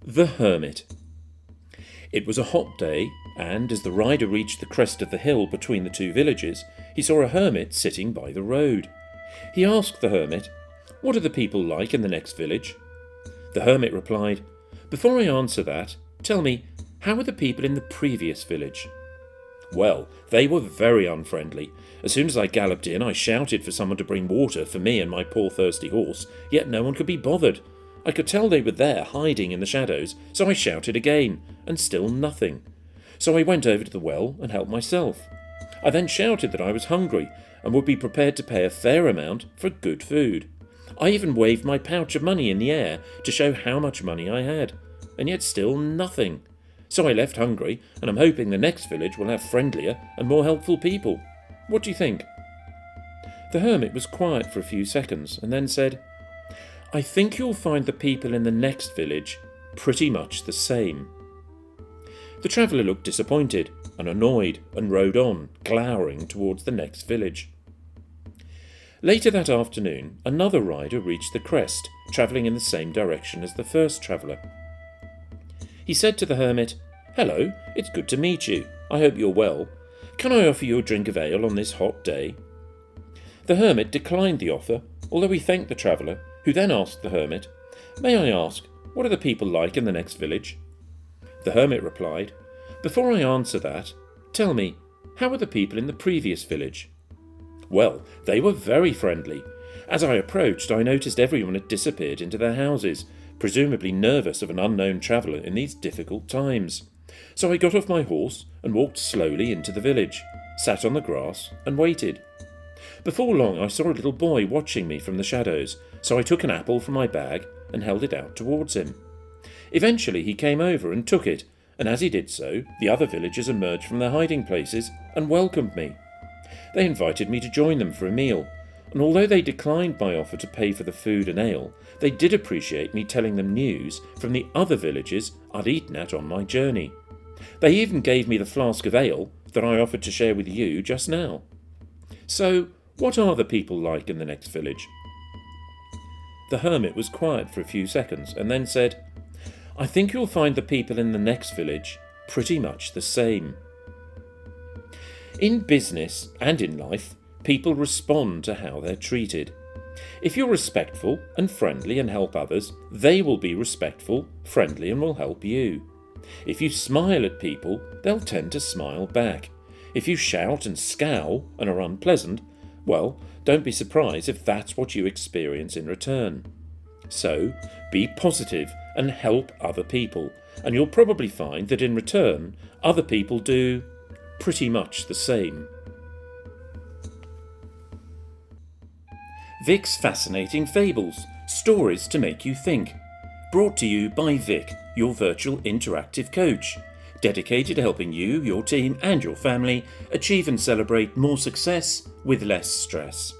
The Hermit. It was a hot day, and as the rider reached the crest of the hill between the two villages, he saw a hermit sitting by the road. He asked the hermit, "What are the people like in the next village?" The hermit replied, "Before I answer that, tell me, how are the people in the previous village?" "Well, they were very unfriendly. As soon as I galloped in, I shouted for someone to bring water for me and my poor thirsty horse, yet no one could be bothered. I could tell they were there, hiding in the shadows, so I shouted again, and still nothing. So I went over to the well and helped myself. I then shouted that I was hungry and would be prepared to pay a fair amount for good food. I even waved my pouch of money in the air to show how much money I had, and yet still nothing. So I left hungry, and I'm hoping the next village will have friendlier and more helpful people. What do you think?" The hermit was quiet for a few seconds and then said, "I think you'll find the people in the next village pretty much the same." The traveller looked disappointed and annoyed and rode on, glowering towards the next village. Later that afternoon, another rider reached the crest, travelling in the same direction as the first traveller. He said to the hermit, "Hello, it's good to meet you. I hope you're well. Can I offer you a drink of ale on this hot day?" The hermit declined the offer, although he thanked the traveller, who then asked the hermit, "May I ask, what are the people like in the next village?" The hermit replied, "Before I answer that, tell me, how are the people in the previous village?" "Well, they were very friendly. As I approached, I noticed everyone had disappeared into their houses, presumably nervous of an unknown traveller in these difficult times. So I got off my horse and walked slowly into the village, sat on the grass and waited. Before long I saw a little boy watching me from the shadows, so I took an apple from my bag and held it out towards him. Eventually he came over and took it, and as he did so, the other villagers emerged from their hiding places and welcomed me. They invited me to join them for a meal, and although they declined my offer to pay for the food and ale, they did appreciate me telling them news from the other villages I'd eaten at on my journey. They even gave me the flask of ale that I offered to share with you just now. So, what are the people like in the next village?" The hermit was quiet for a few seconds and then said, "I think you'll find the people in the next village pretty much the same." In business and in life, people respond to how they're treated. If you're respectful and friendly and help others, they will be respectful, friendly and will help you. If you smile at people, they'll tend to smile back. If you shout and scowl and are unpleasant, well, don't be surprised if that's what you experience in return. So, be positive and help other people, and you'll probably find that in return, other people do pretty much the same. Vic's Fascinating Fables, stories to make you think. Brought to you by Vic, your virtual interactive coach, dedicated to helping you, your team and your family achieve and celebrate more success with less stress.